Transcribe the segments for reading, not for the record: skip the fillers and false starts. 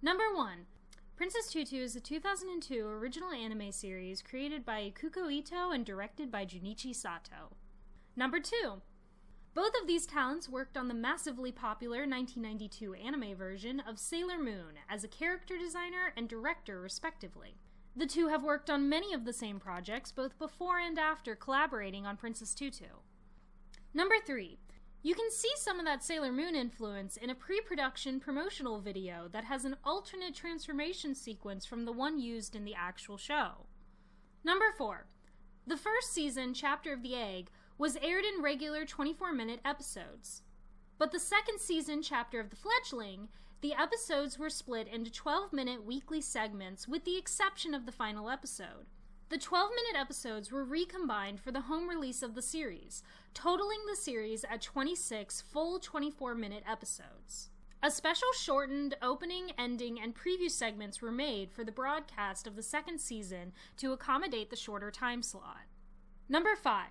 Number 1. Princess Tutu is a 2002 original anime series created by Ikuko Ito and directed by Junichi Sato. Number 2. Both of these talents worked on the massively popular 1992 anime version of Sailor Moon as a character designer and director, respectively. The two have worked on many of the same projects, both before and after collaborating on Princess Tutu. Number 3. You can see some of that Sailor Moon influence in a pre-production promotional video that has an alternate transformation sequence from the one used in the actual show. Number 4. The first season, Chapter of the Egg, was aired in regular 24-minute episodes. But the second season, Chapter of the Fledgling, the episodes were split into 12-minute weekly segments with the exception of the final episode. The 12-minute episodes were recombined for the home release of the series, totaling the series at 26 full 24-minute episodes. A special shortened opening, ending, and preview segments were made for the broadcast of the second season to accommodate the shorter time slot. Number 5.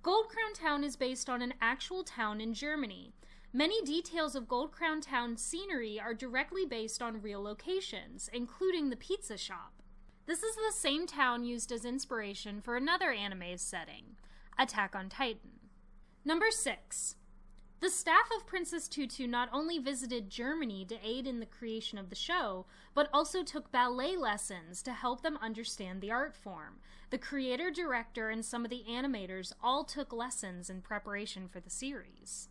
Gold Crown Town is based on an actual town in Germany. Many details of Gold Crown Town's scenery are directly based on real locations, including the pizza shop. This is the same town used as inspiration for another anime's setting, Attack on Titan. Number 6. The staff of Princess Tutu not only visited Germany to aid in the creation of the show, but also took ballet lessons to help them understand the art form. The creator, director, and some of the animators all took lessons in preparation for the series.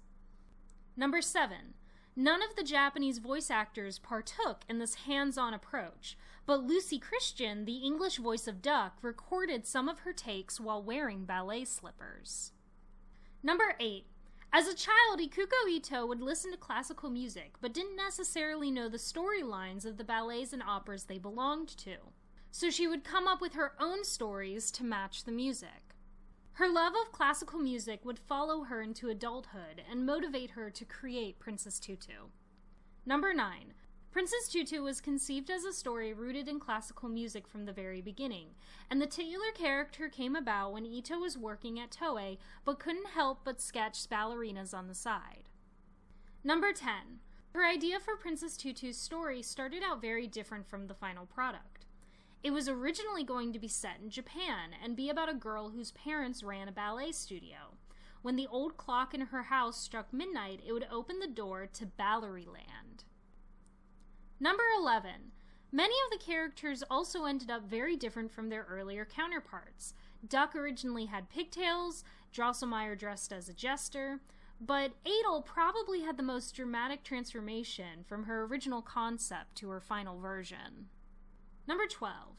Number 7. None of the Japanese voice actors partook in this hands-on approach, but Lucy Christian, the English voice of Duck, recorded some of her takes while wearing ballet slippers. Number 8. As a child, Ikuko Ito would listen to classical music, but didn't necessarily know the storylines of the ballets and operas they belonged to. So she would come up with her own stories to match the music. Her love of classical music would follow her into adulthood and motivate her to create Princess Tutu. Number 9. Princess Tutu was conceived as a story rooted in classical music from the very beginning, and the titular character came about when Ito was working at Toei but couldn't help but sketch ballerinas on the side. Number 10. Her idea for Princess Tutu's story started out very different from the final product. It was originally going to be set in Japan and be about a girl whose parents ran a ballet studio. When the old clock in her house struck midnight, it would open the door to Balleryland. Number 11. Many of the characters also ended up very different from their earlier counterparts. Duck originally had pigtails, Drosselmeier dressed as a jester, but Adel probably had the most dramatic transformation from her original concept to her final version. Number 12.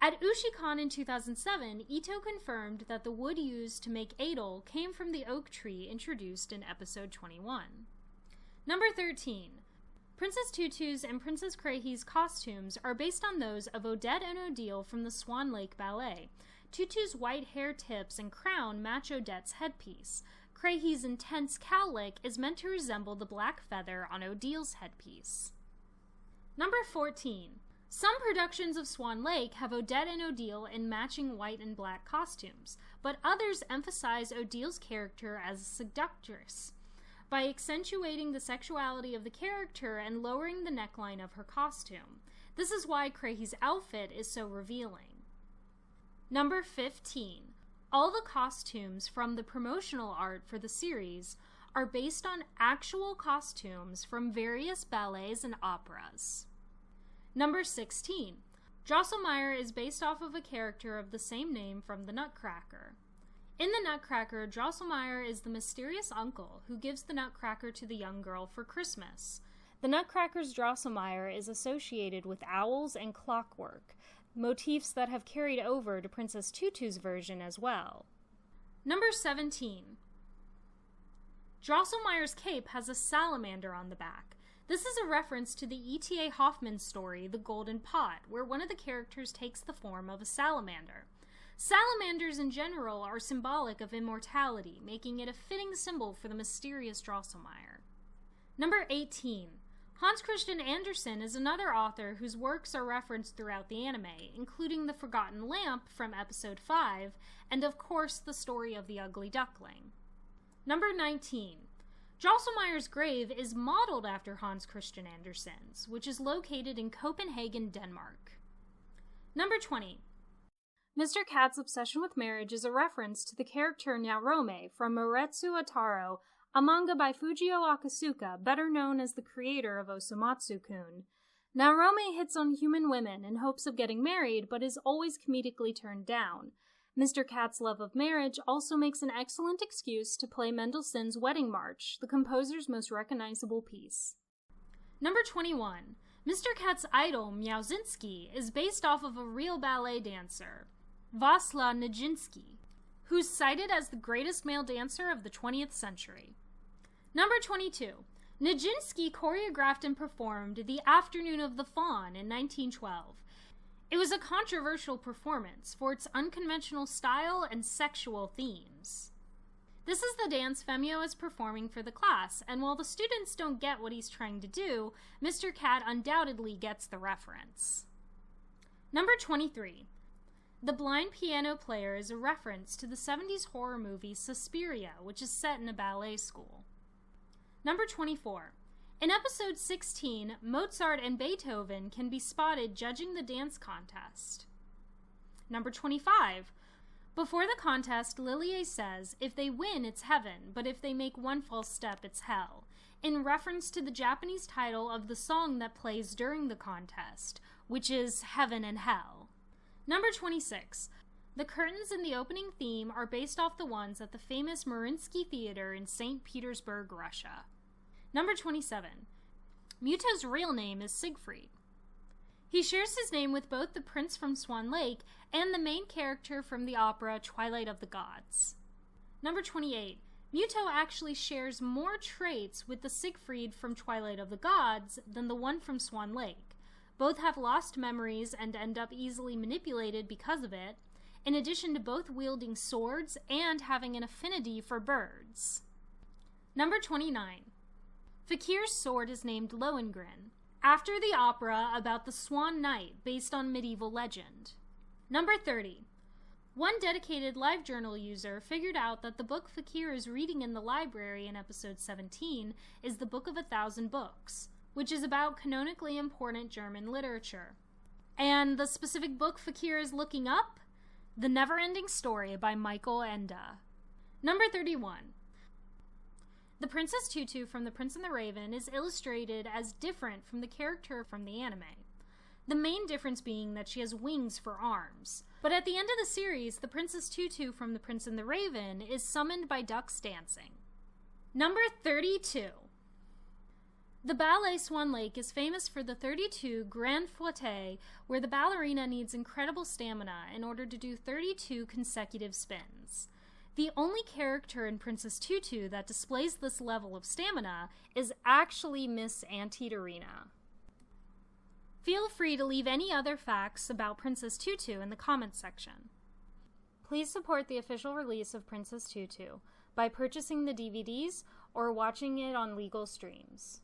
At Ushicon in 2007, Ito confirmed that the wood used to make Adel came from the oak tree introduced in episode 21. Number 13. Princess Tutu's and Princess Crahy's costumes are based on those of Odette and Odile from the Swan Lake Ballet. Tutu's white hair tips and crown match Odette's headpiece. Crahy's intense cowlick is meant to resemble the black feather on Odile's headpiece. Number 14. Some productions of Swan Lake have Odette and Odile in matching white and black costumes, but others emphasize Odile's character as a seductress by accentuating the sexuality of the character and lowering the neckline of her costume. This is why Crahy's outfit is so revealing. Number 15. All the costumes from the promotional art for the series are based on actual costumes from various ballets and operas. Number 16. Drosselmeier is based off of a character of the same name from the Nutcracker. In the Nutcracker, Drosselmeier is the mysterious uncle who gives the Nutcracker to the young girl for Christmas. The Nutcracker's Drosselmeier is associated with owls and clockwork, motifs that have carried over to Princess Tutu's version as well. Number 17. Drosselmeier's cape has a salamander on the back. This is a reference to the E.T.A. Hoffman story, The Golden Pot, where one of the characters takes the form of a salamander. Salamanders in general are symbolic of immortality, making it a fitting symbol for the mysterious Drosselmeier. Number 18. Hans Christian Andersen is another author whose works are referenced throughout the anime, including The Forgotten Lamp from episode 5, and of course the story of the Ugly Duckling. Number 19. Drosselmeier's grave is modeled after Hans Christian Andersen's, which is located in Copenhagen, Denmark. Number 20. Mr. Cat's obsession with marriage is a reference to the character Narome from Moretsu Ataro, a manga by Fujio Akasuka, better known as the creator of Osomatsu-kun. Narome hits on human women in hopes of getting married, but is always comedically turned down. Mr. Cat's love of marriage also makes an excellent excuse to play Mendelssohn's Wedding March, the composer's most recognizable piece. Number 21. Mr. Cat's idol, Miauzinski, is based off of a real ballet dancer, Václav Nijinsky, who's cited as the greatest male dancer of the 20th century. Number 22. Nijinsky choreographed and performed The Afternoon of the Faun in 1912. It was a controversial performance for its unconventional style and sexual themes. This is the dance Femio is performing for the class, and while the students don't get what he's trying to do, Mr. Cat undoubtedly gets the reference. Number 23. The Blind Piano Player is a reference to the 70s horror movie Suspiria, which is set in a ballet school. Number 24. In episode 16, Mozart and Beethoven can be spotted judging the dance contest. Number 25. Before the contest, Lillier says, if they win, it's heaven, but if they make one false step, it's hell, in reference to the Japanese title of the song that plays during the contest, which is Heaven and Hell. Number 26. The curtains in the opening theme are based off the ones at the famous Mariinsky Theater in St. Petersburg, Russia. Number 27. Muto's real name is Siegfried. He shares his name with both the prince from Swan Lake and the main character from the opera Twilight of the Gods. Number 28. Muto actually shares more traits with the Siegfried from Twilight of the Gods than the one from Swan Lake. Both have lost memories and end up easily manipulated because of it, in addition to both wielding swords and having an affinity for birds. Number 29. Fakir's sword is named Lohengrin, after the opera about the Swan Knight based on medieval legend. Number 30. One dedicated LiveJournal user figured out that the book Fakir is reading in the library in episode 17 is the Book of 1,000 Books, which is about canonically important German literature. And the specific book Fakir is looking up? The Never-Ending Story by Michael Ende. Number 31. The Princess Tutu from The Prince and the Raven is illustrated as different from the character from the anime. The main difference being that she has wings for arms. But at the end of the series, the Princess Tutu from The Prince and the Raven is summoned by ducks dancing. Number 32. The ballet Swan Lake is famous for the 32 grand fouettes, where the ballerina needs incredible stamina in order to do 32 consecutive spins. The only character in Princess Tutu that displays this level of stamina is actually Miss Antiterina. Feel free to leave any other facts about Princess Tutu in the comments section. Please support the official release of Princess Tutu by purchasing the DVDs or watching it on legal streams.